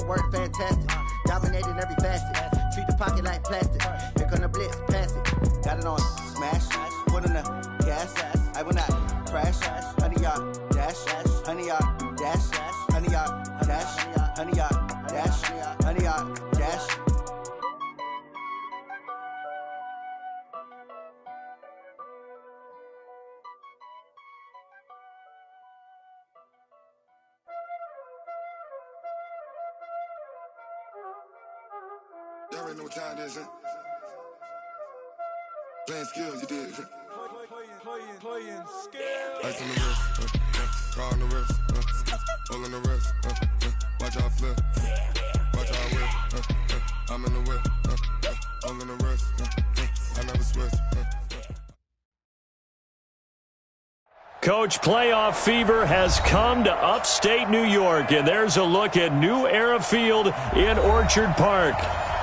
work fantastic. Dominating every facet. Treat the pocket like plastic. Pick on the blitz, pass it. Got it on smash. Put on the gas. I will not crash. 100-yard dash. 100-yard dash. 100-yard dash. 100-yard dash. 100-yard dash. Y'all already know what time it is, huh? Playing skills, you did. Playing skills. Ice on the wrist, car on the wrist, hole in the wrist, watch out flip, watch out whip, I'm in the whip, hole in the wrist, I never switch. Coach, playoff fever has come to upstate New York, and there's a look at New Era Field in Orchard Park.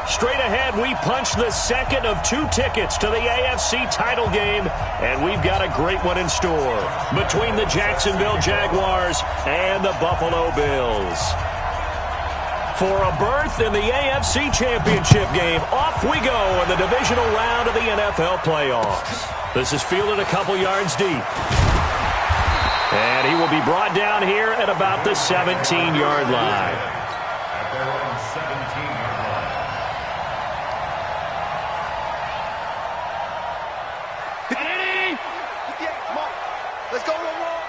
Straight ahead, we punch the second of 2 tickets to the AFC title game, and we've got a great one in store between the Jacksonville Jaguars and the Buffalo Bills. For a berth in the AFC Championship game, off we go in the divisional round of the NFL playoffs. This is fielded a couple yards deep. And he will be brought down here at about the 17-yard line. At their own 17-yard line. Ready? Yeah, come on. Let's go one more.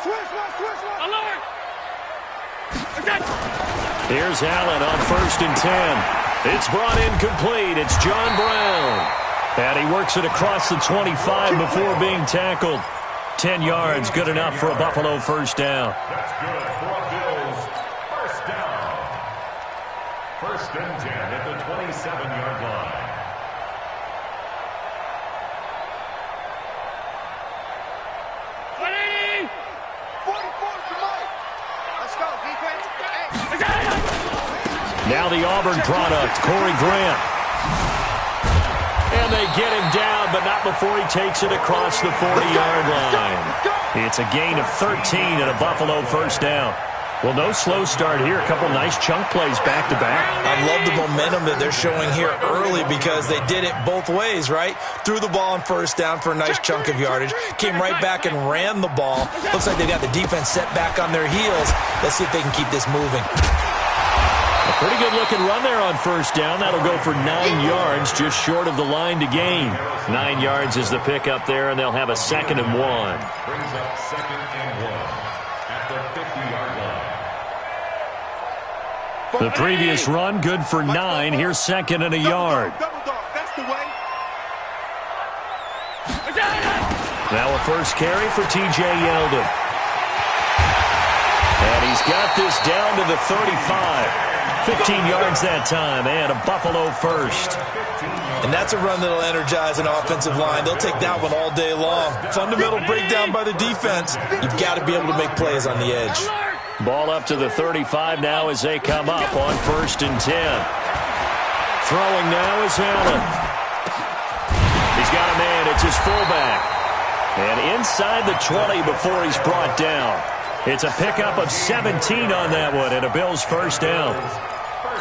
Switch. Alert! Here's Allen on 1st and 10. It's brought in complete. It's John Brown. And he works it across the 25 before being tackled. 10 yards, good enough for a Buffalo first down. That's good for a Bills first down. 1st and 10 at the 27-yard line. Ready? 44 to Mike. Let's go, defense. Now the Auburn product, Corey Grant. And they get him down, but not before he takes it across the 40-yard line. It's a gain of 13 and a Buffalo first down. Well, no slow start here. A couple nice chunk plays back-to-back. I love the momentum that they're showing here early because they did it both ways, right? Threw the ball on first down for a nice chunk of yardage. Came right back and ran the ball. Looks like they got the defense set back on their heels. Let's see if they can keep this moving. A pretty good-looking run there on first down. That'll go for 9 yards, just short of the line to gain. 9 yards is the pickup there, and they'll have a 2nd and 1. Brings up 2nd and 1 at the 50-yard line. The previous run, good for 9. Here's 2nd and a yard. Double dog, that's the way. Now a first carry for T.J. Yeldon. And he's got this down to the 35. 15 yards that time, and a Buffalo first. And that's a run that'll energize an offensive line. They'll take that one all day long. Fundamental breakdown by the defense. You've got to be able to make plays on the edge. Ball up to the 35 now as they come up on 1st and 10. Throwing now is Allen. He's got a man. It's his fullback. And inside the 20 before he's brought down. It's a pickup of 17 on that one and a Bills first down.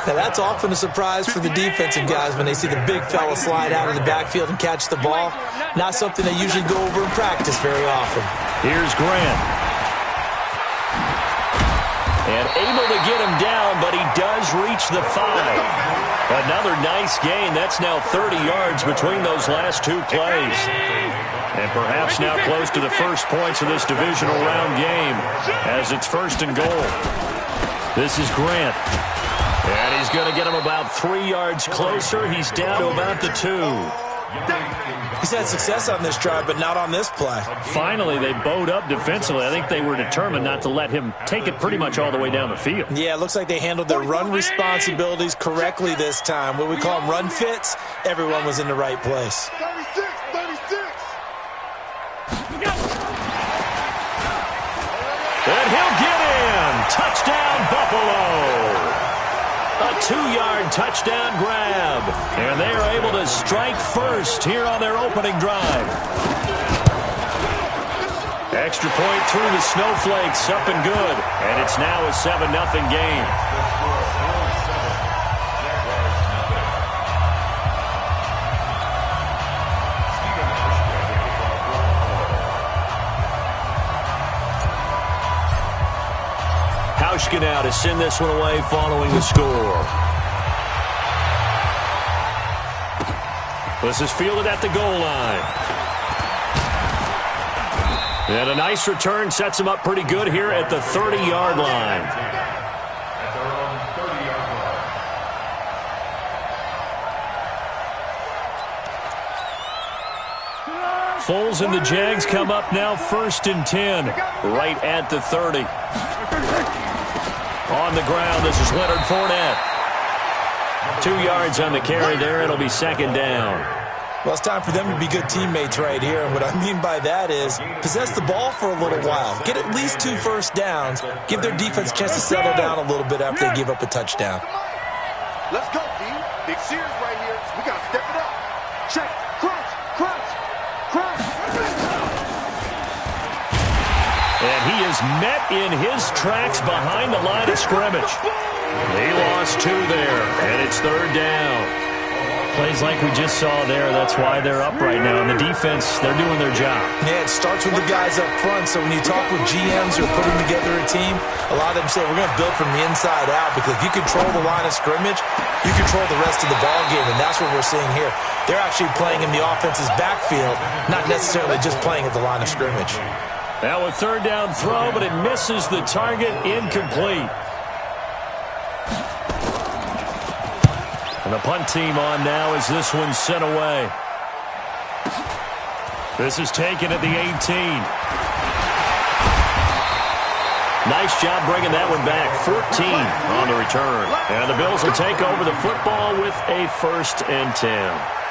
Now, that's often a surprise for the defensive guys when they see the big fella slide out of the backfield and catch the ball. Not something they usually go over in practice very often. Here's Grant. And able to get him down, but he does reach the 5. Another nice gain. That's now 30 yards between those last 2 plays. And perhaps now close to the first points of this divisional round game as it's 1st and goal. This is Grant. And he's going to get him about 3 yards closer. He's down to about the 2. He's had success on this drive, but not on this play. Finally, they bowed up defensively. I think they were determined not to let him take it pretty much all the way down the field. Yeah, it looks like they handled their run responsibilities correctly this time. What we call them run fits, everyone was in the right place. 36. And he'll get in. Touchdown, Buffalo. A 2-yard touchdown grab. And they are able to strike first here on their opening drive. Extra point through the snowflakes, up and good. And it's now a 7-0 game. Hauschka now to send this one away following the score. This is fielded at the goal line. And a nice return sets him up pretty good here at the 30-yard line. At their own 30-yard line. Foles and the Jags come up now 1st and 10, right at the 30. On the ground, this is Leonard Fournette. 2 yards on the carry there. It'll be 2nd down. Well, it's time for them to be good teammates right here. And what I mean by that is possess the ball for a little while. Get at least 2 first downs. Give their defense a chance to settle down a little bit after they give up a touchdown. Let's go, D. Big Sears right here. We got to step it up. Check. Crunch. Crunch. Crunch. And he is met in his tracks behind the line of scrimmage. He lost 2 there, and it's 3rd down. Plays like we just saw there, that's why they're up right now. And the defense, they're doing their job. Yeah, it starts with the guys up front. So when you talk with GMs who are putting together a team, a lot of them say we're going to build from the inside out, because if you control the line of scrimmage, you control the rest of the ball game, and that's what we're seeing here. They're actually playing in the offense's backfield, not necessarily just playing at the line of scrimmage. Now a 3rd down throw, but it misses the target, incomplete. And the punt team on now as this one's sent away. This is taken at the 18. Nice job bringing that one back. 14 on the return. And the Bills will take over the football with a 1st and 10.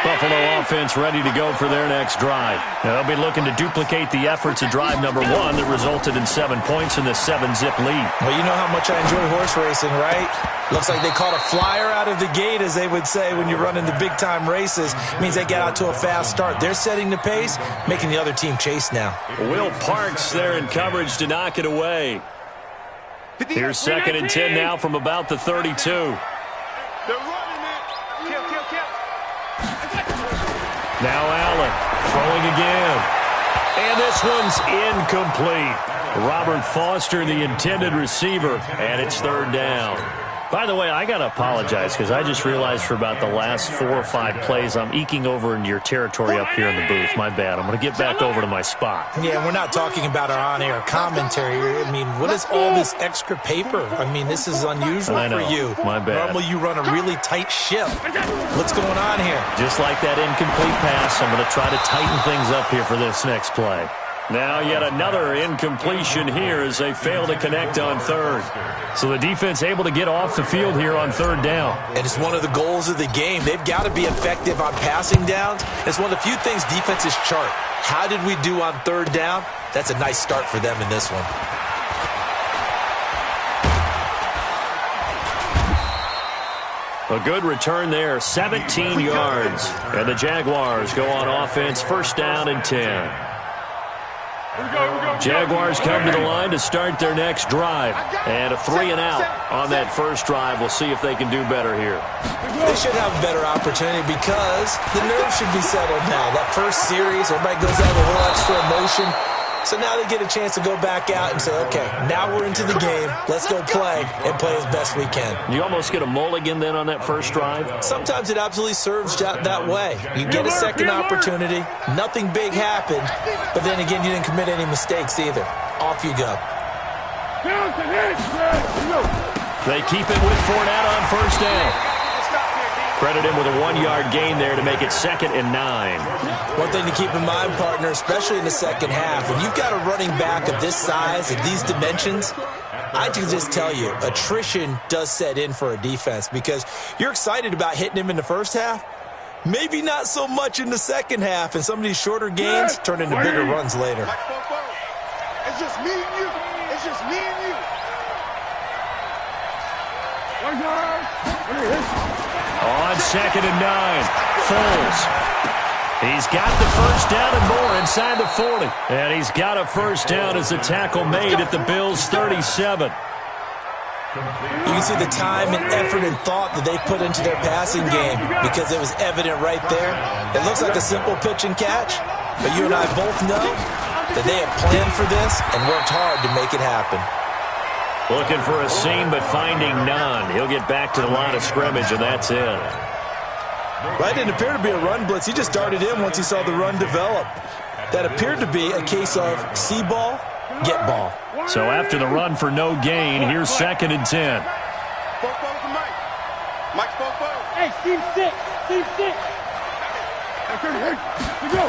Buffalo offense ready to go for their next drive. Now they'll be looking to duplicate the efforts of drive number 1 that resulted in 7 points in the 7-zip lead. Well, you know how much I enjoy horse racing, right? Looks like they caught a flyer out of the gate, as they would say when you're running the big-time races. It means they get out to a fast start. They're setting the pace, making the other team chase now. Will Parks there in coverage to knock it away. Here's 2nd and 10 now from about the 32. They're running it. Kill, kill, kill. Now Allen throwing again. And this one's incomplete. Robert Foster, the intended receiver, and it's 3rd down. By the way, I got to apologize because I just realized for about the last 4 or 5 plays, I'm eking over into your territory up here in the booth. My bad. I'm going to get back over to my spot. Yeah, we're not talking about our on-air commentary. I mean, what is all this extra paper? I mean, this is unusual for you. My bad. Normally you run a really tight ship. What's going on here? Just like that incomplete pass, I'm going to try to tighten things up here for this next play. Now yet another incompletion here as they fail to connect on 3rd. So the defense able to get off the field here on 3rd down. And it's one of the goals of the game. They've got to be effective on passing downs. It's one of the few things defenses chart. How did we do on 3rd down? That's a nice start for them in this one. A good return there, 17 yards. And the Jaguars go on offense, 1st down and 10. Jaguars come to the line to start their next drive. And a 3 and out on that first drive. We'll see if they can do better here. They should have a better opportunity because the nerves should be settled now. That first series, everybody goes out with a little extra emotion. So now they get a chance to go back out and say, okay, now we're into the game. Let's go play and play as best we can. You almost get a mulligan then on that first drive? Sometimes it absolutely serves that way. You get a second opportunity. Nothing big happened. But then again, you didn't commit any mistakes either. Off you go. They keep it with Fournette on 1st down. Credit him with a 1-yard gain there to make it 2nd and 9. One thing to keep in mind, partner, especially in the second half, when you've got a running back of this size, of these dimensions, I can just tell you, attrition does set in for a defense because you're excited about hitting him in the first half. Maybe not so much in the second half, and some of these shorter gains turn into bigger runs later. It's just me and you. It's just me and you. On 2nd and 9, Foles He's got the first down and more inside the 40. And he's got a first down as the tackle made at the Bills' 37. You can see the time and effort and thought that they put into their passing game because it was evident right there. It looks like a simple pitch and catch, but you and I both know that they have planned for this and worked hard to make it happen. Looking for a seam, but finding none. He'll get back to the line of scrimmage, and that's it. Right, didn't appear to be a run blitz. He just darted in once he saw the run develop. That appeared to be a case of see ball, get ball. So after the run for no gain, here's 2nd and 10. Mike's Fofo. Hey, team 6. Team 6. Here we go.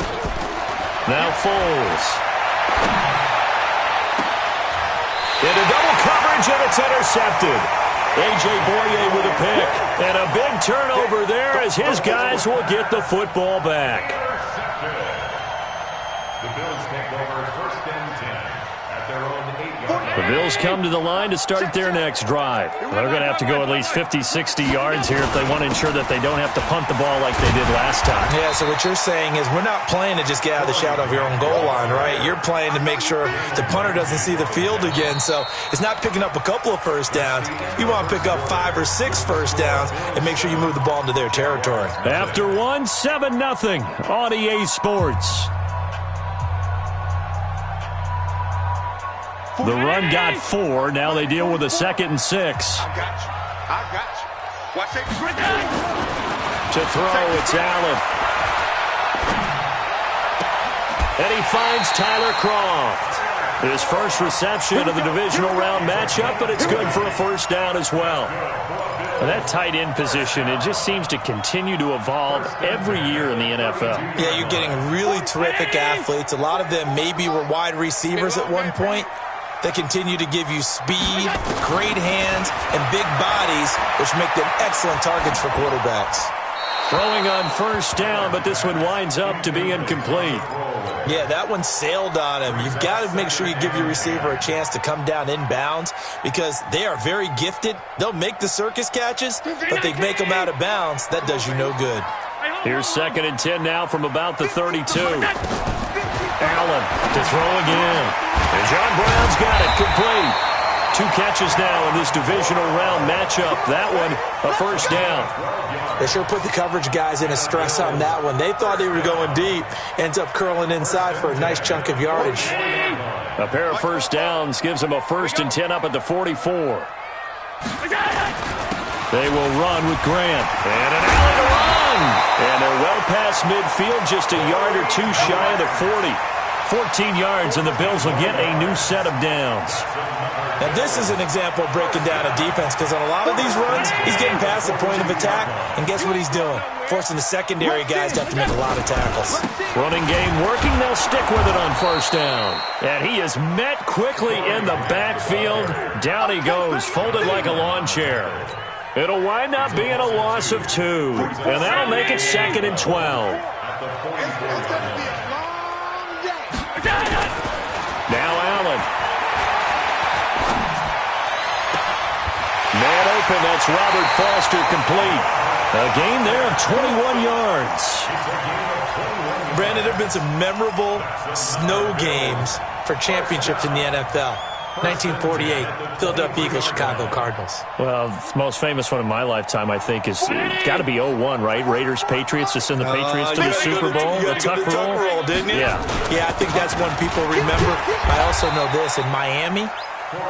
Now Foles. Into double coverage, and it's intercepted. A.J. Boye with a pick. And a big turnover there as his guys will get the football back. The Bills take over 1st and 10 at their own 8-yard line. The Bills come to the line to start their next drive. They're going to have to go at least 50, 60 yards here if they want to ensure that they don't have to punt the ball like they did last time. Yeah, so what you're saying is we're not playing to just get out of the shadow of your own goal line, right? You're playing to make sure the punter doesn't see the field again. So it's not picking up a couple of first downs. You want to pick up 5 or 6 first downs and make sure you move the ball into their territory. After 1, 7-0 on EA Sports. The run got 4. Now they deal with a 2nd and 6. I got you. Watch it. To throw, it's Allen. And he finds Tyler Kroft. His first reception of the divisional round matchup, but it's good for a first down as well. And that tight end position, it just seems to continue to evolve every year in the NFL. Yeah, you're getting really terrific athletes. A lot of them maybe were wide receivers at one point. They continue to give you speed, great hands, and big bodies, which make them excellent targets for quarterbacks. Throwing on first down, but this one winds up to be incomplete. Yeah, that one sailed on him. You've got to make sure you give your receiver a chance to come down inbounds because they are very gifted. They'll make the circus catches, but they make them out of bounds. That does you no good. Here's 2nd and 10 now from about the 32. Allen to throw again. And John Brown's got it complete. 2 catches now in this divisional round matchup. That one, a first down. They sure put the coverage guys in a stress on that one. They thought they were going deep. Ends up curling inside for a nice chunk of yardage. A pair of first downs gives them a 1st and 10 up at the 44. They will run with Grant. And an alley to run. And they're well past midfield, just a yard or 2 shy of the 40. 14 yards, and the Bills will get a new set of downs. Now, this is an example of breaking down a defense because on a lot of these runs, he's getting past the point of attack, and guess what he's doing? Forcing the secondary guys to have to make a lot of tackles. Running game working. They'll stick with it on first down. And he is met quickly in the backfield. Down he goes, folded like a lawn chair. It'll wind up being a loss of 2, and that'll make it 2nd and 12. Now Allen. Man open, that's Robert Foster complete. A gain there of 21 yards. Brandon, there have been some memorable snow games for championships in the NFL. 1948, Philadelphia Eagles, Chicago Cardinals. Well, the most famous one in my lifetime, I think, is got to be 01, right? Raiders, Patriots, to send the Patriots to the Super Bowl. The Tuck roll, didn't you? Yeah. Yeah, I think that's one people remember. I also know this. In Miami,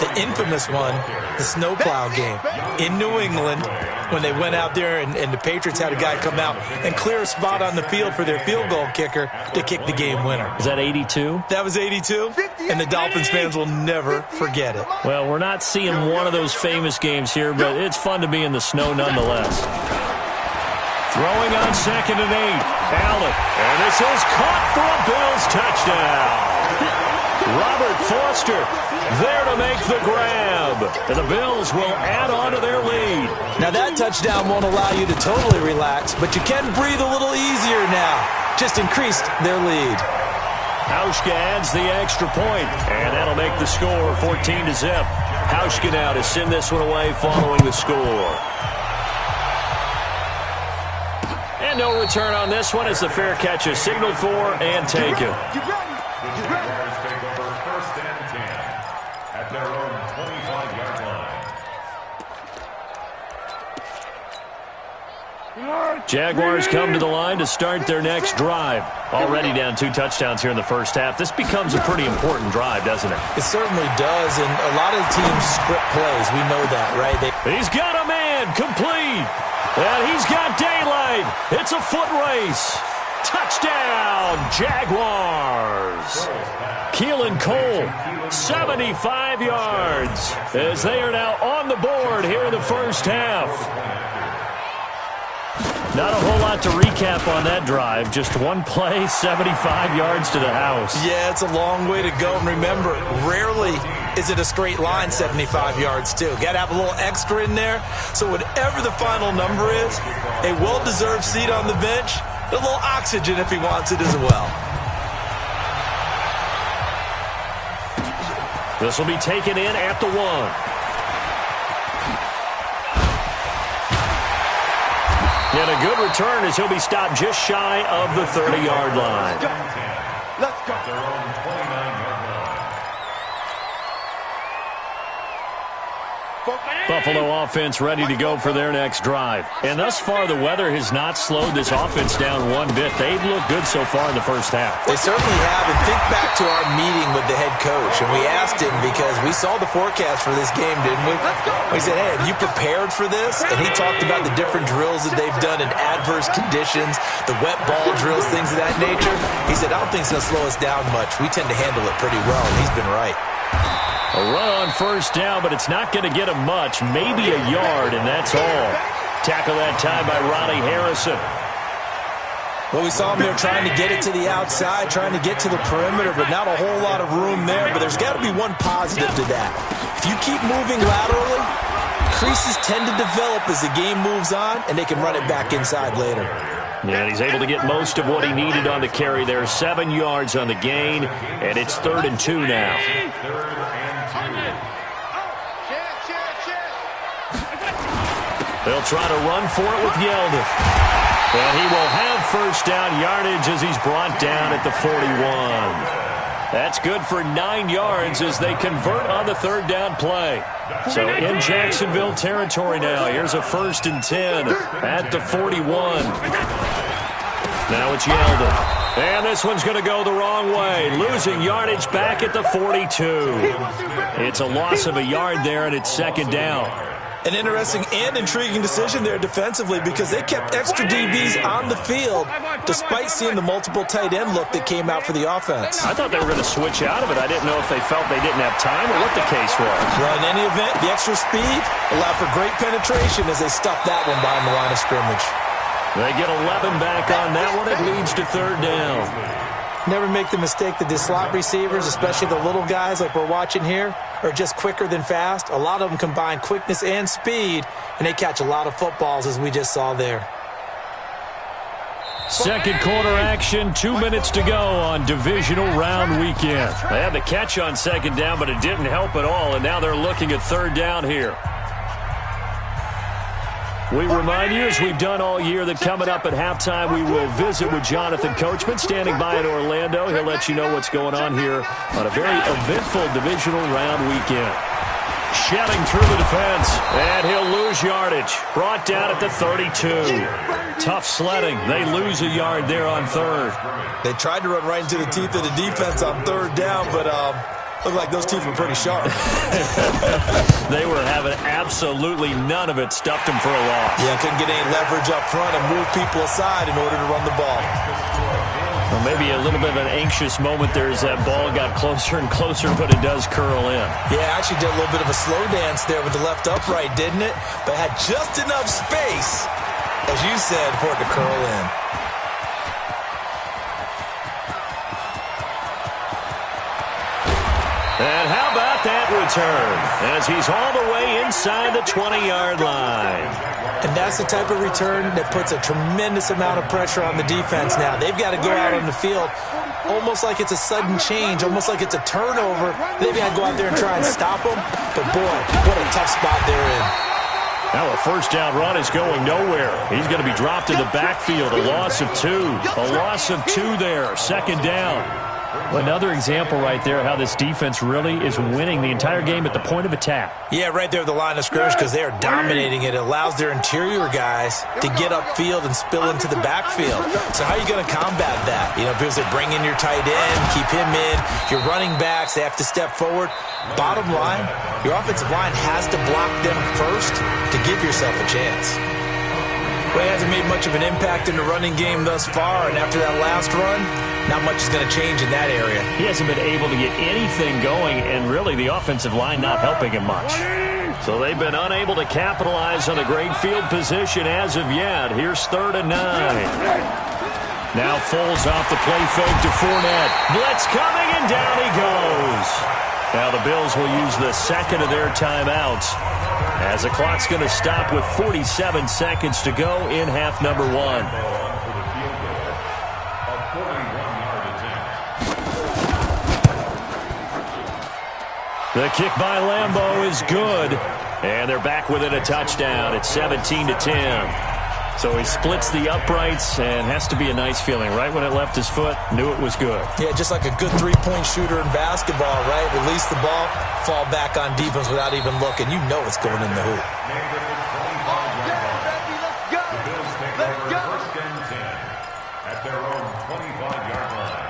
the infamous one, the snowplow game in New England, when they went out there and the Patriots had a guy come out and clear a spot on the field for their field goal kicker to kick the game winner. Is that 82? That was 82, and the Dolphins fans will never forget it. Well, we're not seeing one of those famous games here, but it's fun to be in the snow nonetheless. Throwing on 2nd and 8, Allen, and this is caught for a Bills touchdown. Robert Foster there to make the grab. And the Bills will add on to their lead. Now that touchdown won't allow you to totally relax, but you can breathe a little easier now. Just increased their lead. Hauschka adds the extra point, and that'll make the score 14-0. Hauschka now to send this one away following the score. And no return on this one as the fair catch is signaled for and taken. The Jaguars take over 1st and 10 at their own 25-yard line. Jaguars come to the line to start their next drive. Already down 2 touchdowns here in the first half. This becomes a pretty important drive, doesn't it? It certainly does, and a lot of teams script plays. We know that, right? He's got a man, complete. And he's got daylight. It's a foot race. Touchdown, Jaguars. Keelan Cole, 75 yards, as they are now on the board here in the first half. Not a whole lot to recap on that drive. Just one play, 75 yards to the house. Yeah, it's a long way to go. And remember, rarely is it a straight line 75 yards, too. Got to have a little extra in there. So whatever the final number is, a well-deserved seat on the bench, a little oxygen if he wants it as well. This will be taken in at the 1. And a good return as he'll be stopped just shy of the 30-yard line. Let's go. Their own 29-yard line. Buffalo offense ready to go for their next drive. And thus far, the weather has not slowed this offense down one bit. They've looked good so far in the first half. They certainly have. And think back to our meeting with the head coach. And we asked him because we saw the forecast for this game, didn't we? We said, hey, have you prepared for this? And he talked about the different drills that they've done in adverse conditions, the wet ball drills, things of that nature. He said, I don't think it's going to slow us down much. We tend to handle it pretty well, and he's been right. A run on first down, but it's not going to get him much. Maybe a yard, and that's all. Tackle that time by Ronnie Harrison. Well, we saw him there trying to get it to the outside, trying to get to the perimeter, but not a whole lot of room there. But there's got to be one positive to that. If you keep moving laterally, creases tend to develop as the game moves on, and they can run it back inside later. Yeah, and he's able to get most of what he needed on the carry there. 7 yards on the gain, and it's 3rd and 2 now. They'll try to run for it with Yeldon. And he will have first down yardage as he's brought down at the 41. That's good for 9 yards as they convert on the 3rd down play. So in Jacksonville territory now. Here's a 1st and 10 at the 41. Now it's Yeldon. And this one's going to go the wrong way. Losing yardage back at the 42. It's a loss of a yard there, and it's 2nd down. An interesting and intriguing decision there defensively because they kept extra DBs on the field despite seeing the multiple tight end look that came out for the offense. I thought they were going to switch out of it. I didn't know if they felt they didn't have time or what the case was. Well, in any event, the extra speed allowed for great penetration as they stuffed that one behind the line of scrimmage. They get 11 back on that one. It leads to 3rd down. Never make the mistake that the slot receivers, especially the little guys like we're watching here, are just quicker than fast. A lot of them combine quickness and speed, and they catch a lot of footballs, as we just saw there. Second quarter action, 2 minutes to go on divisional round weekend. They had the catch on 2nd down, but it didn't help at all, and now they're looking at 3rd down here. We remind you, as we've done all year, that coming up at halftime, we will visit with Jonathan Coachman, standing by in Orlando. He'll let you know what's going on here on a very eventful divisional round weekend. Shedding through the defense, and he'll lose yardage. Brought down at the 32. Tough sledding. They lose a yard there on 3rd. They tried to run right into the teeth of the defense on 3rd down, but looked like those teeth were pretty sharp. They were having absolutely none of it. Stuffed them for a loss. Yeah, couldn't get any leverage up front and move people aside in order to run the ball. Well, maybe a little bit of an anxious moment there as that ball got closer and closer, but it does curl in. Yeah, actually did a little bit of a slow dance there with the left upright, didn't it? But had just enough space, as you said, for it to curl in. And how about that return as he's all the way inside the 20-yard line. And that's the type of return that puts a tremendous amount of pressure on the defense now. They've got to go out on the field almost like it's a sudden change, almost like it's a turnover. They've got to go out there and try and stop them. But, boy, what a tough spot they're in. Now a first down run is going nowhere. He's going to be dropped in the backfield. A loss of 2. A loss of 2 there. Second down. Well, another example right there how this defense really is winning the entire game at the point of attack. Yeah, right there at the line of scrimmage because they are dominating it. It allows their interior guys to get upfield and spill into the backfield. So how are you going to combat that? You know, because they bring in your tight end, keep him in. Your running backs, they have to step forward. Bottom line, your offensive line has to block them first to give yourself a chance. Well, he hasn't made much of an impact in the running game thus far, and after that last run, not much is going to change in that area. He hasn't been able to get anything going, and really the offensive line not helping him much. So they've been unable to capitalize on a great field position as of yet. Here's 3rd and 9. Now Foles off the play fake to Fournette. Blitz coming, and down he goes. Now the Bills will use the second of their timeouts as the clock's going to stop with 47 seconds to go in half number 1. The kick by Lambeau is good, and they're back within a touchdown. It's 17-10. So he splits the uprights, and has to be a nice feeling. Right when it left his foot, knew it was good. Yeah, just like a good three-point shooter in basketball, right? Release the ball, fall back on defense without even looking. You know it's going in the hoop. At their own 25-yard line.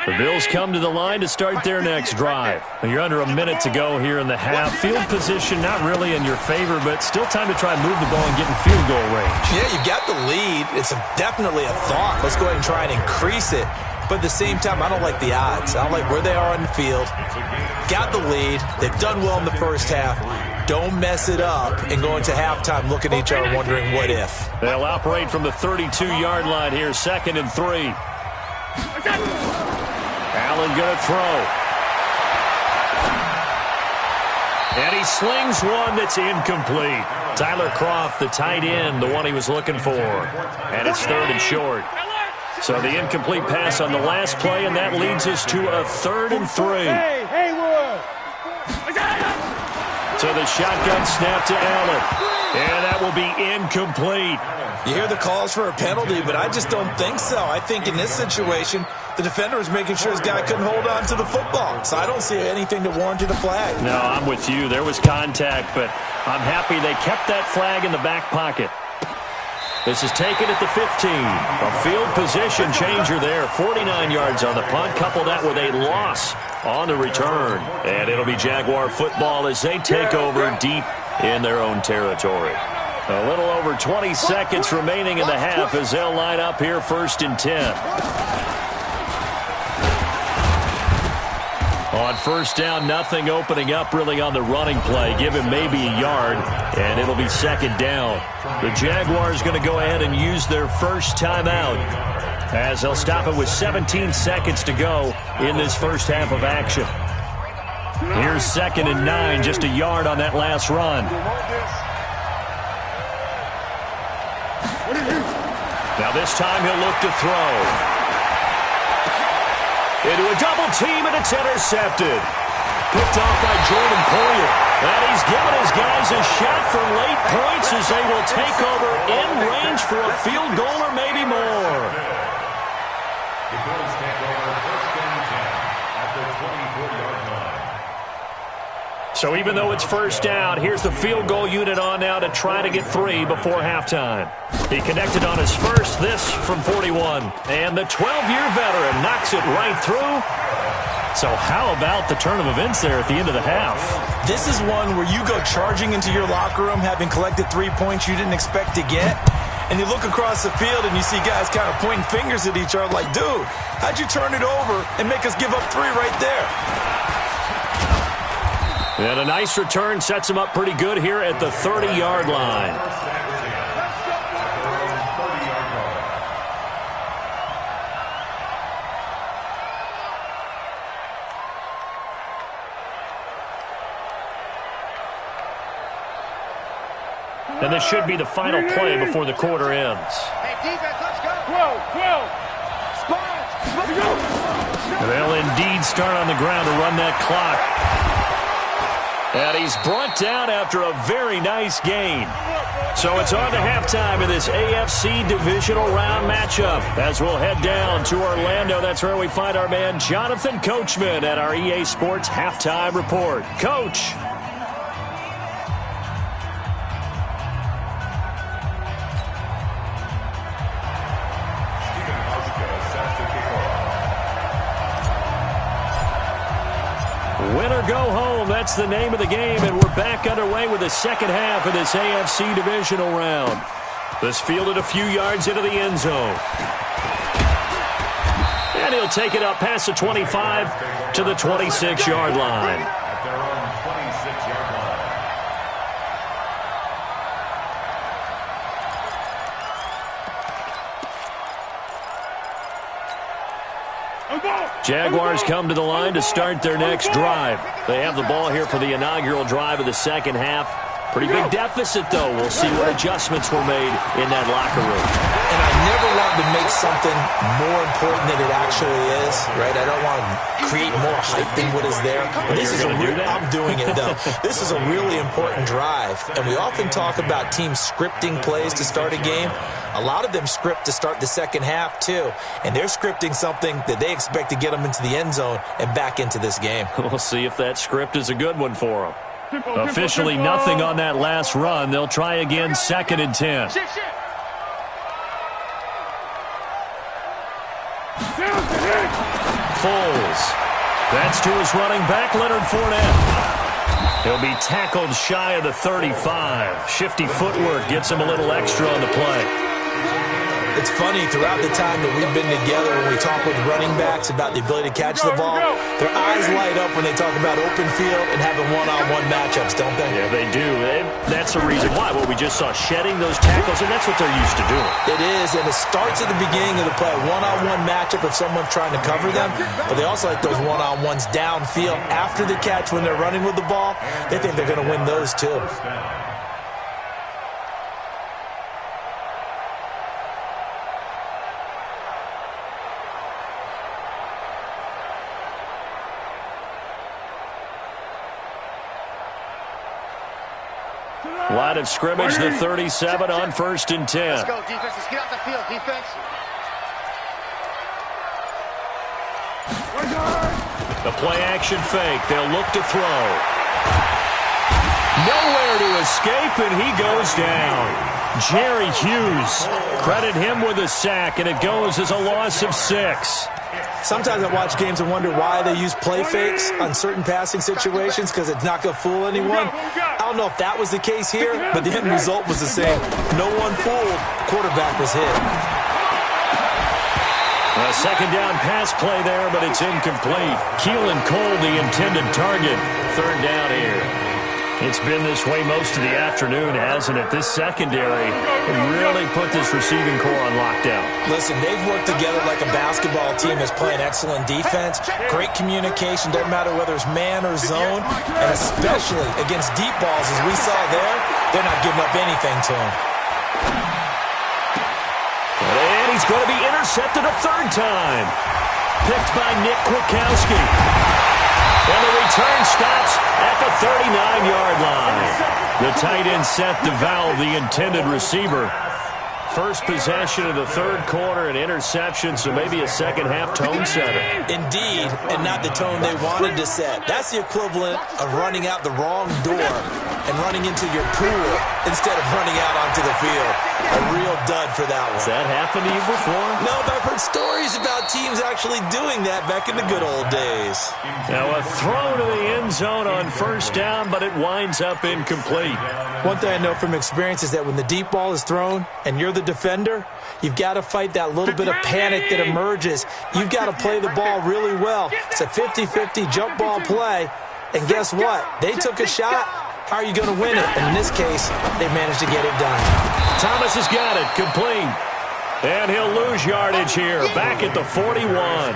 The Bills come to the line to start their next drive. You're under a minute to go here in the half. Field position not really in your favor, but still time to try and move the ball and get in field goal range. Yeah, you got the lead. It's definitely a thought. Let's go ahead and try and increase it. But at the same time, I don't like the odds. I don't like where they are on the field. Got the lead. They've done well in the first half. Don't mess it up and go into halftime looking at each other wondering what if. They'll operate from the 32-yard line here, 2nd and 3. Allen going to throw. And he slings one that's incomplete. Tyler Kroft, the tight end, the one he was looking for. And it's 3rd and short. So the incomplete pass on the last play, and that leads us to a 3rd and 3. So the shotgun snap to Allen. And that will be incomplete. You hear the calls for a penalty, but I just don't think so. I think in this situation, the defender was making sure his guy couldn't hold on to the football. So I don't see anything to warrant a flag. No, I'm with you. There was contact, but I'm happy they kept that flag in the back pocket. This is taken at the 15. A field position changer there. 49 yards on the punt. Couple that with a loss on the return. And it'll be Jaguar football as they take over deep in their own territory. A little over 20 seconds remaining in the half as they'll line up here 1st and 10. On first down, nothing opening up really on the running play. Give him maybe a yard, and it'll be 2nd down. The Jaguars going to go ahead and use their first timeout as they'll stop it with 17 seconds to go in this first half of action. Here's 2nd and 9, just a yard on that last run. Now this time he'll look to throw. Into a double team, and it's intercepted. Picked off by Jordan Poyer. And he's given his guys a shot for late points as they will take over in range for a field goal or maybe more. The Bills take over 1st and 10 at the 24-yard line. So even though it's first down, here's the field goal unit on now to try to get 3 before halftime. He connected on his first, this from 41. And the 12-year veteran knocks it right through. So how about the turn of events there at the end of the half? This is one where you go charging into your locker room having collected 3 points you didn't expect to get. And you look across the field and you see guys kind of pointing fingers at each other like, dude, how'd you turn it over and make us give up 3 right there? And a nice return sets him up pretty good here at the 30-yard line. And this should be the final play before the quarter ends. Hey, defense, let's go. Whoa. Spot. They'll indeed start on the ground to run that clock. And he's brought down after a very nice gain. So it's on to halftime in this AFC divisional round matchup. As we'll head down to Orlando, that's where we find our man Jonathan Coachman at our EA Sports Halftime Report. Coach. Win or go home, that's the name of the game, and we're back underway with the second half of this AFC divisional round. This fielded a few yards into the end zone. And he'll take it up past the 25 to the 26-yard line. At their own 26-yard line. Jaguars come to the line to start their next drive. They have the ball here for the inaugural drive of the second half. Pretty big deficit, though. We'll see what adjustments were made in that locker room. And I never want to make something more important than it actually is, right? I don't want to create more hype than what is there. But this is I'm doing it, though. This is a really important drive. And we often talk about teams scripting plays to start a game. A lot of them script to start the second half, too. And they're scripting something that they expect to get them into the end zone and back into this game. We'll see if that script is a good one for them. Officially nothing on that last run. They'll try again, 2nd and 10. Foles. That's to his running back, Leonard Fournette. He'll be tackled shy of the 35. Shifty footwork gets him a little extra on the play. It's funny, throughout the time that we've been together, when we talk with running backs about the ability to catch the ball, their eyes light up when they talk about open field and having one-on-one matchups, don't they? Yeah, they do. That's the reason why. Well, we just saw shedding those tackles, and that's what they're used to doing. It is, and it starts at the beginning of the play. One-on-one matchup if someone's trying to cover them, but they also like those one-on-ones downfield after the catch when they're running with the ball. They think they're going to win those, too. Line of scrimmage, the 37 on 1st and 10. Let's go, defense. Let's get out the field, defense. The play-action fake. They'll look to throw. Nowhere to escape, and he goes down. Jerry Hughes. Credit him with a sack, and it goes as a loss of 6. Sometimes I watch games and wonder why they use play fakes on certain passing situations because it's not going to fool anyone. I don't know if that was the case here, but the end result was the same. No one fooled. Quarterback was hit. A second down pass play there, but it's incomplete. Keelan Cole, the intended target. 3rd down here. It's been this way most of the afternoon, hasn't it? This secondary really put this receiving core on lockdown. Listen, they've worked together like a basketball team that's playing excellent defense. Great communication, doesn't matter whether it's man or zone. And especially against deep balls, as we saw there, they're not giving up anything to him. And he's going to be intercepted a 3rd time. Picked by Nick Kwiatkowski. And the return stops at the 39-yard line. The tight end Seth DeVal, the intended receiver. First possession of the 3rd quarter, an interception, so maybe a second-half tone setter. Indeed, and not the tone they wanted to set. That's the equivalent of running out the wrong door and running into your pool instead of running out onto the field. A real dud for that one. Has that happened to you before? No, but I've heard stories about teams actually doing that back in the good old days. Now a throw to the end zone on 1st down, but it winds up incomplete. One thing I know from experience is that when the deep ball is thrown and you're the defender, you've got to fight that little bit of panic that emerges. You've got to play the ball really well. It's a 50-50 jump ball play, and guess what? They took a shot. How are you going to win it? And in this case, they managed to get it done. Thomas has got it, complete. And he'll lose yardage here, back at the 41.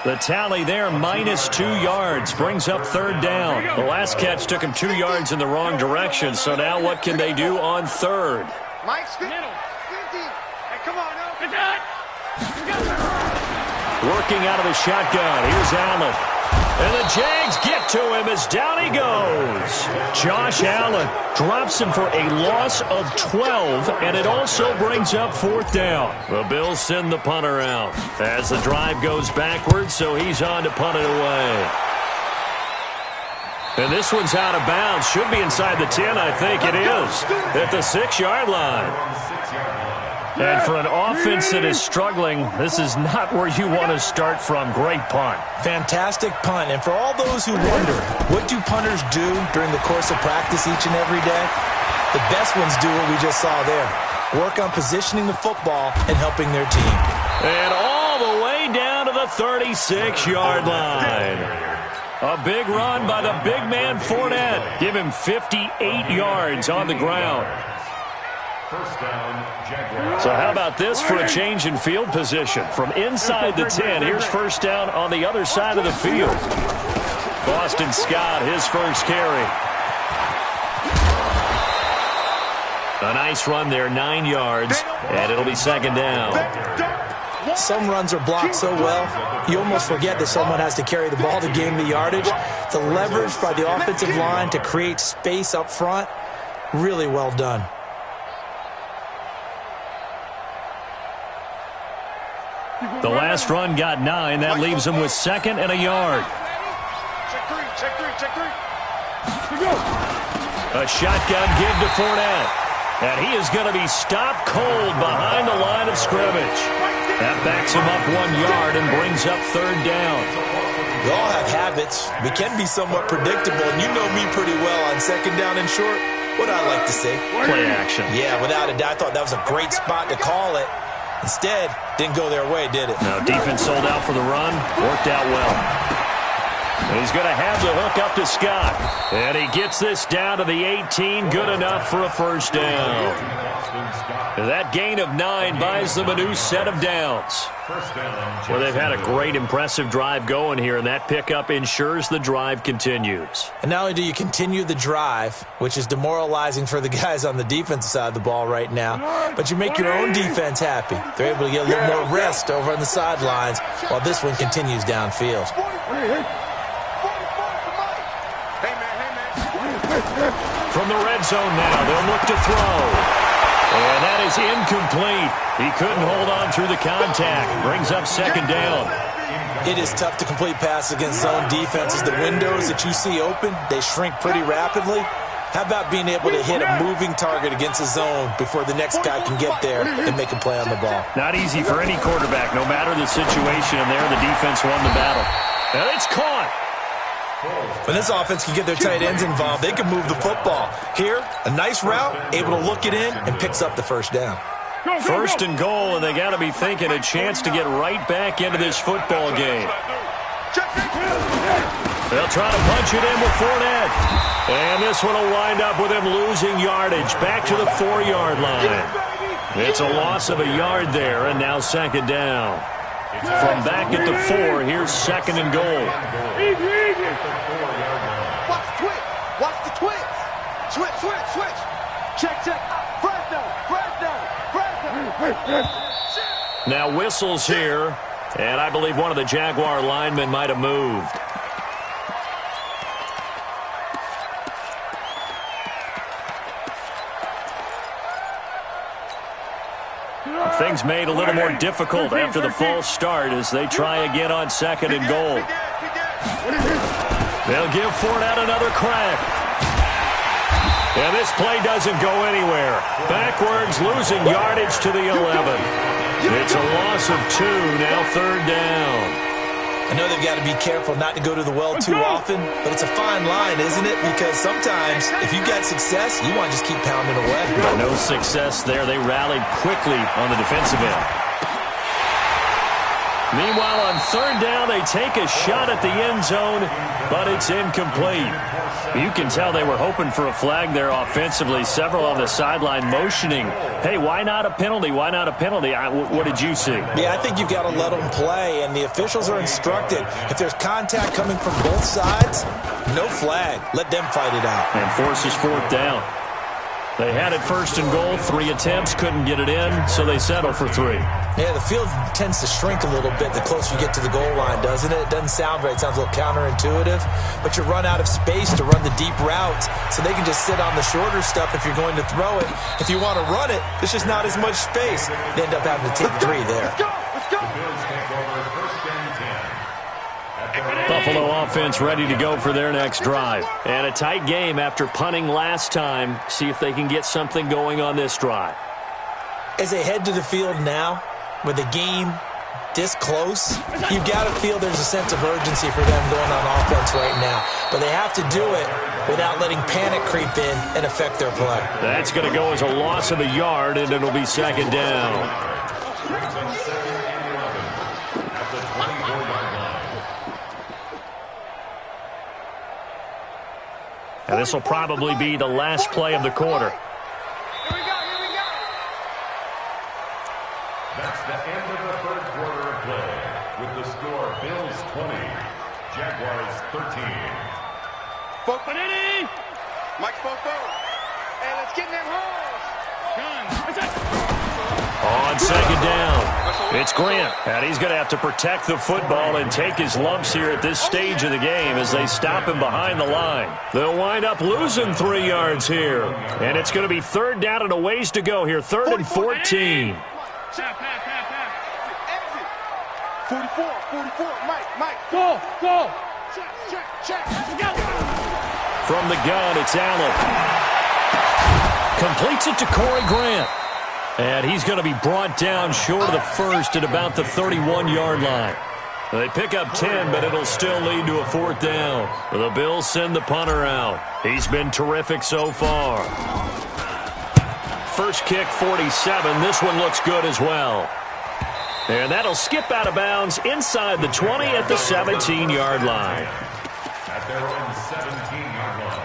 The tally there, -2 yards, brings up 3rd down. The last catch took him 2 yards in the wrong direction, so now what can they do on 3rd? Mike, middle. Hey, come on, Working out of the shotgun. Here's Allen. And the Jags get to him as down he goes. Josh Allen drops him for a loss of 12, and it also brings up 4th down. The Bills send the punter out as the drive goes backwards, so he's on to punt it away. And this one's out of bounds. Should be inside the 10, I think it is, at the 6-yard line. And for an offense that is struggling, this is not where you want to start from. Great punt. Fantastic punt. And for all those who wonder, what do punters do during the course of practice each and every day? The best ones do what we just saw there. Work on positioning the football and helping their team. And all the way down to the 36-yard line. A big run by the big man Fournette. Give him 58 yards on the ground. First down, Jaguars. So how about this for a change in field position? From inside the 10, here's first down on the other side of the field. Boston Scott, his first carry. A nice run there, 9 yards, and it'll be 2nd down. Some runs are blocked so well, you almost forget that someone has to carry the ball to gain the yardage. The leverage by the offensive line to create space up front, really well done. The last run got 9. That leaves him with 2nd and a yard. Check three. A shotgun give to Fournette. And he is going to be stopped cold behind the line of scrimmage. That backs him up 1 yard and brings up 3rd down. We all have habits. We can be somewhat predictable, and you know me pretty well on 2nd down and short. What I like to say? Play action. Yeah, without a doubt, I thought that was a great spot to call it. Instead, didn't go their way, did it? No, defense sold out for the run. Worked out well. And he's going to have the hook up to Scott. And he gets this down to the 18. Good enough for a first down. That gain of 9 buys them a new set of downs. Well, they've had a great, impressive drive going here, and that pickup ensures the drive continues. And not only do you continue the drive, which is demoralizing for the guys on the defensive side of the ball right now, but you make your own defense happy. They're able to get a little more rest over on the sidelines while this one continues downfield. From the red zone now, they'll look to throw. And that is incomplete. He couldn't hold on through the contact. Brings up 2nd down. It is tough to complete passes against zone defenses. The windows that you see open, they shrink pretty rapidly. How about being able to hit a moving target against a zone before the next guy can get there and make a play on the ball? Not easy for any quarterback, no matter the situation. And there, the defense won the battle. And it's caught. When this offense can get their tight ends involved, they can move the football. Here, a nice route, able to look it in, and picks up the first down. 1st and goal, and they got to be thinking a chance to get right back into this football game. They'll try to punch it in with Fournette. And this one will wind up with him losing yardage back to the 4-yard line. It's a loss of a yard there, and now 2nd down. From back at the 4, here's 2nd and goal. Watch the twitch. Switch. Check. Fresh down. Now whistles here, and I believe one of the Jaguar linemen might have moved. Things made a little more difficult after the false start as they try again on 2nd and goal. They'll give Fournette another crack. And this play doesn't go anywhere. Backwards, losing yardage to the 11. It's a loss of 2, now 3rd down. I know they've got to be careful not to go to the well too often, but it's a fine line, isn't it? Because sometimes, if you've got success, you want to just keep pounding away. But no success there. They rallied quickly on the defensive end. Meanwhile, on 3rd down, they take a shot at the end zone, but it's incomplete. You can tell they were hoping for a flag there offensively. Several on the sideline motioning, hey, why not a penalty? Why not a penalty? What did you see? Yeah, I think you've got to let them play, and the officials are instructed. If there's contact coming from both sides, no flag. Let them fight it out. And forces 4th down. They had it first and goal, 3 attempts, couldn't get it in, so they settle for 3. Yeah, the field tends to shrink a little bit the closer you get to the goal line, doesn't it? It doesn't sound right. It sounds a little counterintuitive, but you run out of space to run the deep routes, so they can just sit on the shorter stuff if you're going to throw it. If you want to run it, there's just not as much space. They end up having to take 3 there. The Bills take over first and 10. Buffalo offense ready to go for their next drive. And a tight game after punting last time. See if they can get something going on this drive. As they head to the field now, with the game this close, you've got to feel there's a sense of urgency for them going on offense right now. But they have to do it without letting panic creep in and affect their play. That's going to go as a loss of a yard, and it'll be second down. Brings them second and 11 at the 24-yard line. And this will probably be the last play of the quarter. That's the end of the third quarter of play. With the score, Bills 20, Jaguars 13. Mike's Fofo. Hey, let's get in them holes. On second down, it's Grant, and he's going to have to protect the football and take his lumps here at this stage of the game as they stop him behind the line. They'll wind up losing 3 yards here, and it's going to be third down and a ways to go here, 3rd and 14. 44, Mike. Go. Check. From the gun, it's Allen. Completes it to Corey Grant. And he's going to be brought down short of the first at about the 31-yard line. They pick up 10, but it'll still lead to a 4th down. The Bills send the punter out. He's been terrific so far. First kick, 47. This one looks good as well. And that'll skip out of bounds inside the 20 at the 17-yard line. At their own 17-yard line.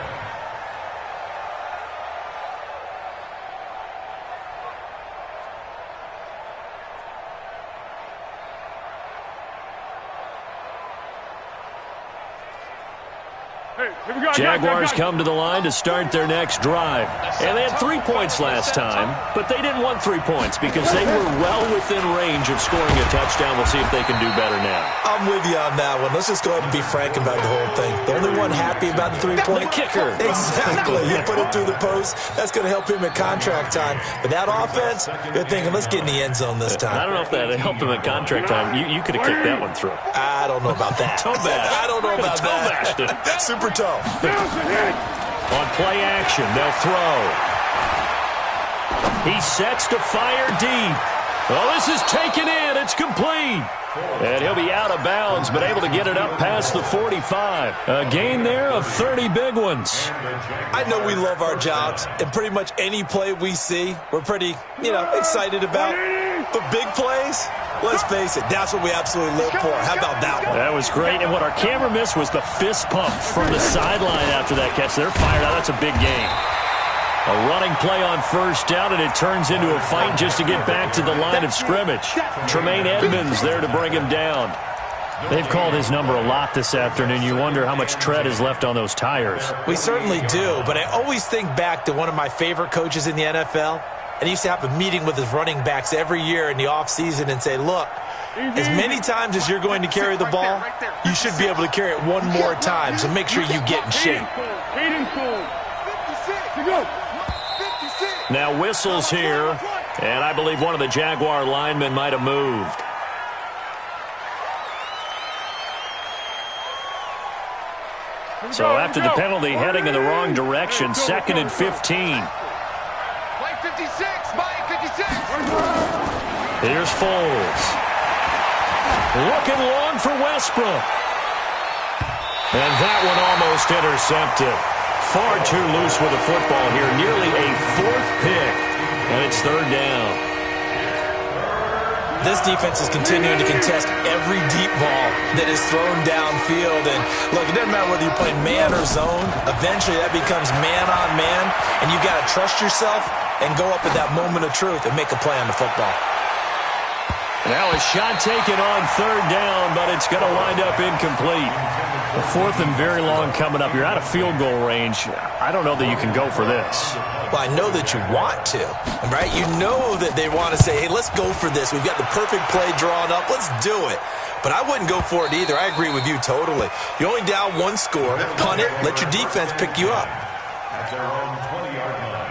Jaguars come to the line to start their next drive. And they had 3 points last time, but they didn't want 3 points because they were well within range of scoring a touchdown. We'll see if they can do better now. I'm with you on that one. Let's just go ahead and be frank about the whole thing. The only one happy about the 3-point kicker. Exactly. You put it through the post. That's going to help him at contract time. But that offense, they're thinking, let's get in the end zone this time. I don't know if that helped him at contract time. You could have kicked that one through. I don't know about that. Toe bash. I don't know about Toe bashed it. that. Super toe. On play action, they'll throw. He sets to fire deep. Well, this is taken in. It's complete. And he'll be out of bounds, but able to get it up past the 45. A gain there of 30 big ones. I know we love our jobs, and pretty much any play we see, we're pretty, excited about. But big plays, let's face it, that's what we absolutely live for. How about that one? That was great. And what our camera missed was the fist pump from the sideline after that catch. They're fired out. That's a big gain. A running play on first down, and it turns into a fight just to get back to the line of scrimmage. Tremaine Edmonds there to bring him down. They've called his number a lot this afternoon. You wonder how much tread is left on those tires. We certainly do, but I always think back to one of my favorite coaches in the NFL, and he used to have a meeting with his running backs every year in the offseason and say, look, as many times as you're going to carry the ball, you should be able to carry it one more time, so make sure you get in shape. Now whistles here, and I believe one of the Jaguar linemen might have moved. So after the penalty, heading in the wrong direction, 2nd and 15. Play 56, Mike, 56. Here's Foles. Looking long for Westbrook. And that one almost intercepted. Far too loose with the football here. Nearly a 4th pick. And it's 3rd down. This defense is continuing to contest every deep ball that is thrown downfield. And, look, it doesn't matter whether you're playing man or zone. Eventually, that becomes man on man. And you've got to trust yourself and go up at that moment of truth and make a play on the football. Now a shot taken on third down, but it's going to wind up incomplete. The fourth and very long coming up. You're out of field goal range. I don't know that you can go for this. Well, I know that you want to, right? You know that they want to say, hey, let's go for this. We've got the perfect play drawn up. Let's do it. But I wouldn't go for it either. I agree with you totally. You're only down one score. Punt it. Let your defense pick you up. At their own 20-yard line.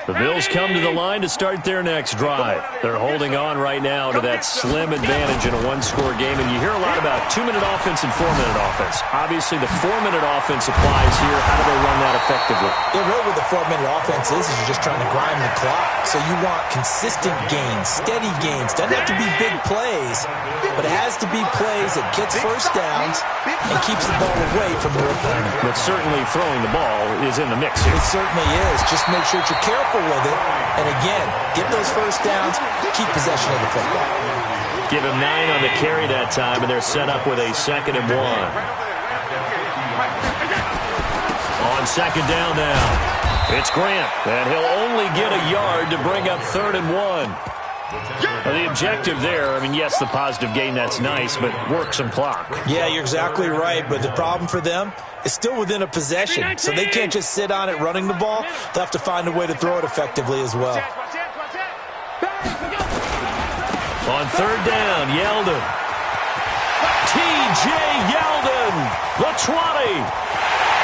The Bills come to the line to start their next drive. They're holding on right now to that slim advantage in a one-score game, and you hear a lot about 2-minute offense and 4-minute offense. Obviously, the 4-minute offense applies here. How do they run that effectively? Yeah, really what the 4-minute offense is you're just trying to grind the clock. So you want consistent gains, steady gains. Doesn't have to be big plays, but it has to be plays that gets first downs and keeps the ball away from your opponent. But certainly throwing the ball is in the mix here. It certainly is. Just make sure that you're careful with it. And again, get those first downs, keep possession of the football. Give him 9 on the carry that time, and they're set up with a 2nd and 1. On second down now, it's Grant, and he'll only get a yard to bring up 3rd and 1. The objective there, I mean, yes, the positive gain, that's nice, but work some clock. Yeah, you're exactly right, but the problem for them is still within a possession, so they can't just sit on it running the ball. They'll have to find a way to throw it effectively as well. On third down, Yeldon. T.J. Yeldon, the 20.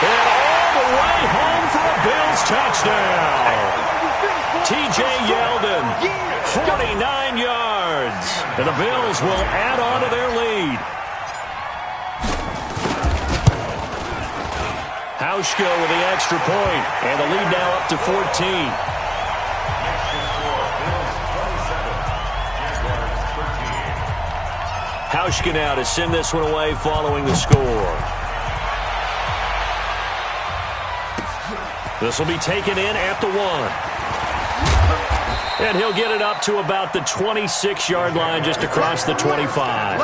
And all the way home for a Bills touchdown. T.J. Yeldon, 49 yards. And the Bills will add on to their lead. Hauschka with the extra point, and the lead now up to 14. Hauschka now to send this one away following the score. This will be taken in at the 1. And he'll get it up to about the 26-yard line, just across the 25.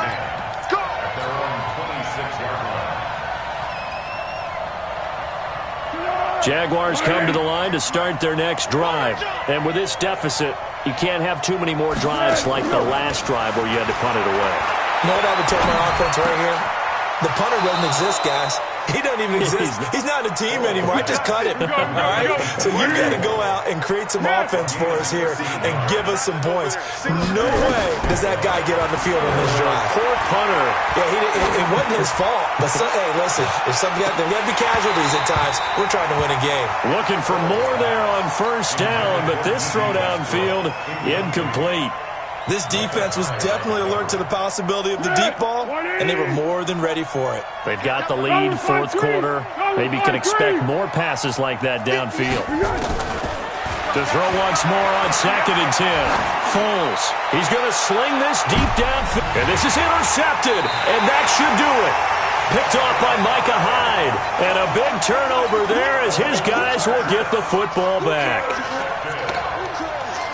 Jaguars come to the line to start their next drive. And with this deficit, you can't have too many more drives like the last drive where you had to punt it away. You know what I would tell my offense right here? The punter doesn't exist, guys. He doesn't even exist. He's not a team anymore. I just cut him. All right? So you got to go out and create some offense for us here and give us some points. No way does that guy get on the field on this drive. Poor punter. Yeah, it wasn't his fault. But, hey, listen, there's got to be casualties at times. We're trying to win a game. Looking for more there on first down, but this throw downfield incomplete. This defense was definitely alert to the possibility of the deep ball, and they were more than ready for it. They've got the lead, fourth quarter. Maybe can expect more passes like that downfield. To throw once more on 2nd and 10. Foles, he's going to sling this deep downfield. And this is intercepted, and that should do it. Picked off by Micah Hyde. And a big turnover there as his guys will get the football back.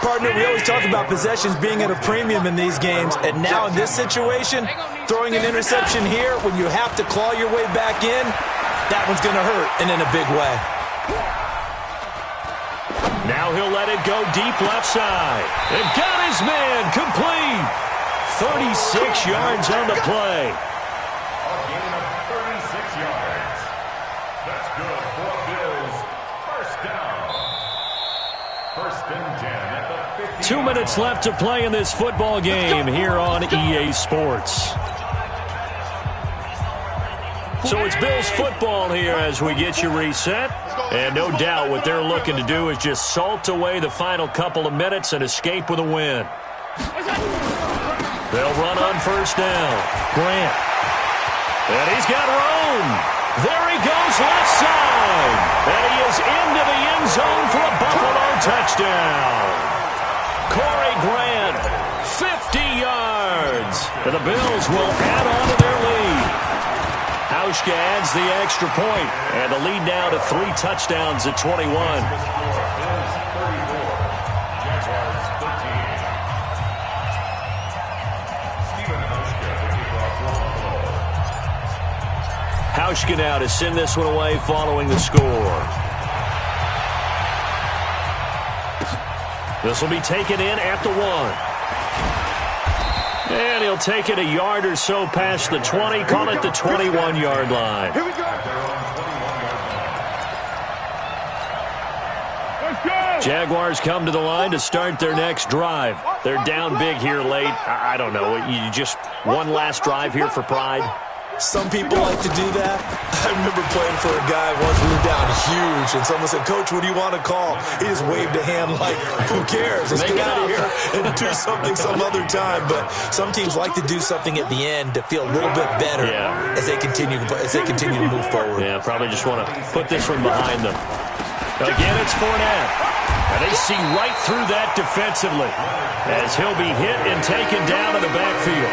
Partner, we always talk about possessions being at a premium in these games, and now in this situation, throwing an interception here when you have to claw your way back in, that one's going to hurt, and in a big way. Now he'll let it go deep left side. And got his man complete. 36 yards on the play. A gain of 36 yards. That's good for Bills. First down. First and 10 at the 50. 2 minutes left to play in this football game here on EA Sports. So it's Bills football here as we get you reset. And no doubt what they're looking to do is just salt away the final couple of minutes and escape with a win. They'll run on first down. Grant. And he's got room. There he goes left side. And he is into the end zone for a Buffalo touchdown. Corey Grant, 50 yards. And the Bills will add on to their lead. Hauschka adds the extra point, and the lead now to 3 touchdowns at 21. Hauschka now to send this one away following the score. This will be taken in at the 1. And he'll take it a yard or so past the 20, call it the 21-yard line. Here we go. Jaguars come to the line to start their next drive. They're down big here late. I don't know. You just one last drive here for pride? Some people like to do that. I remember playing for a guy once. We were down huge, and someone said, "Coach, what do you want to call?" He just waved a hand like, "Who cares? Let's get out of here and do something some other time." But some teams like to do something at the end to feel a little bit better as they continue to move forward. Yeah, probably just want to put this one behind them. Again, it's Fournette. And they see right through that defensively as he'll be hit and taken down to the backfield.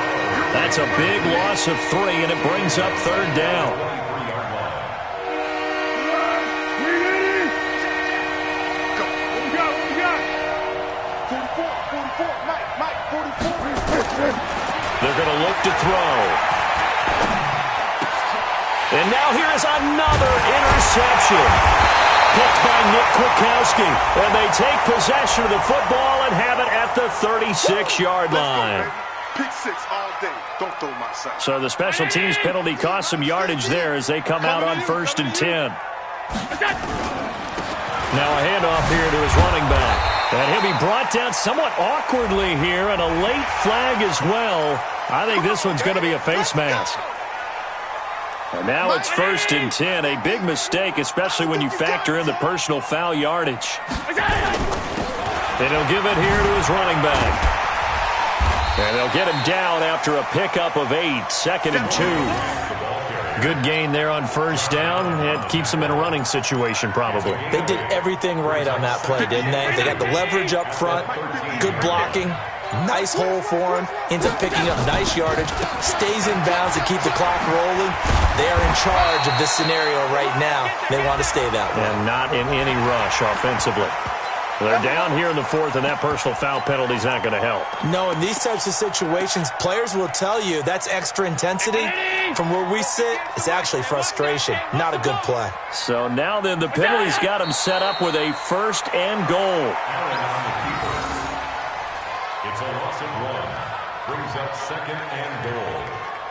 That's a big loss of 3, and it brings up 3rd down. They're going to look to throw. And now here is another interception. Picked by Nick Kwiatkowski. And they take possession of the football and have it at the 36-yard line. Pick 6 all day. Don't throw my side. So the special teams penalty cost some yardage there as they come out on 1st and 10. Now a handoff here to his running back. And he'll be brought down somewhat awkwardly here, and a late flag as well. I think this one's going to be a face mask. And now it's 1st and 10. A big mistake, especially when you factor in the personal foul yardage. And he'll give it here to his running back. And they'll get him down after a pickup of 8, 2nd and 2. Good gain there on 1st down. It keeps them in a running situation, probably. They did everything right on that play, didn't they? They got the leverage up front, good blocking, nice hole for him, ends up picking up nice yardage, stays in bounds to keep the clock rolling. They are in charge of this scenario right now. They want to stay that way. And not in any rush offensively. They're down here in the 4th, and that personal foul penalty is not going to help. No, in these types of situations, players will tell you that's extra intensity. From where we sit, it's actually frustration. Not a good play. So now then, the penalty's got him set up with a 1st and goal. It's a loss of 1. Brings up 2nd and goal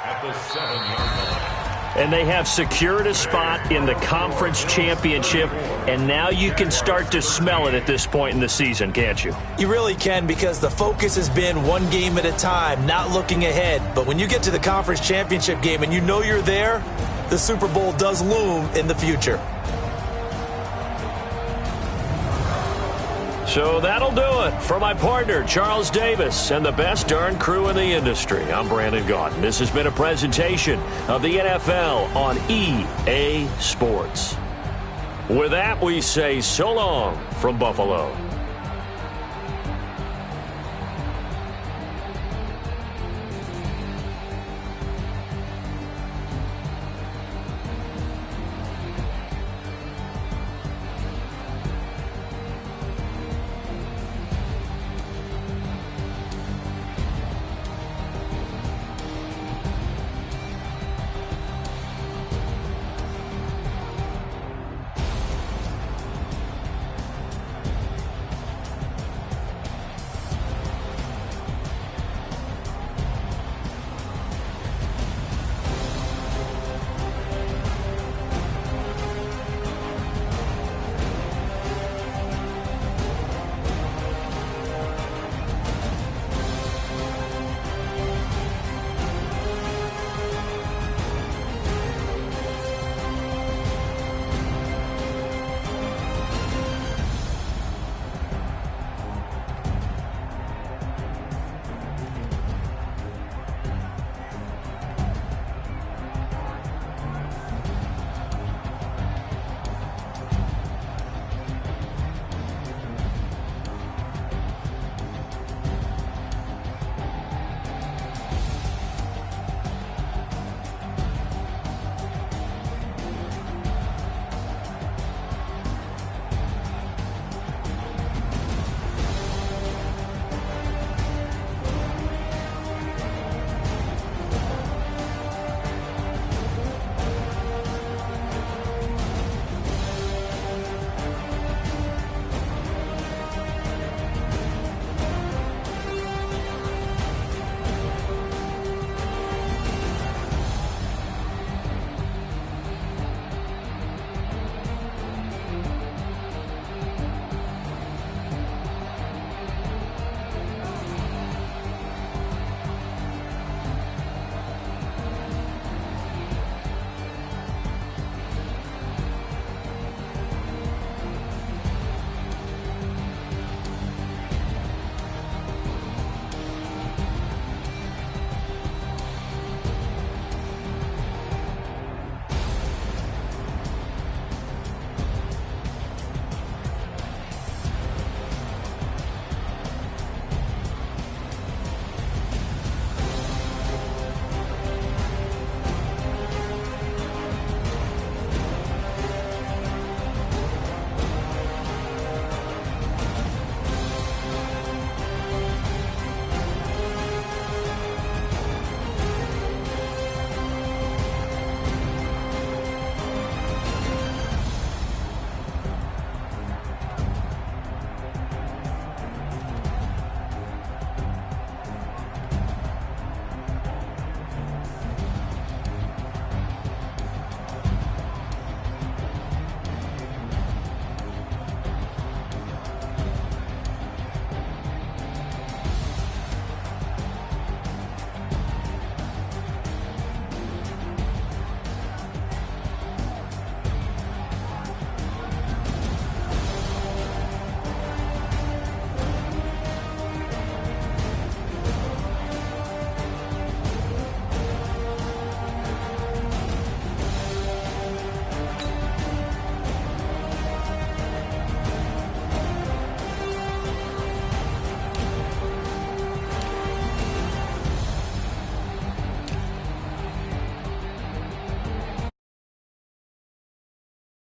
at the 7-yard line. And they have secured a spot in the conference championship, and now you can start to smell it at this point in the season, can't you? You really can, because the focus has been one game at a time, not looking ahead. But when you get to the conference championship game and you know you're there, the Super Bowl does loom in the future. So that'll do it for my partner, Charles Davis, and the best darn crew in the industry. I'm Brandon Gaudin. This has been a presentation of the NFL on EA Sports. With that, we say so long from Buffalo.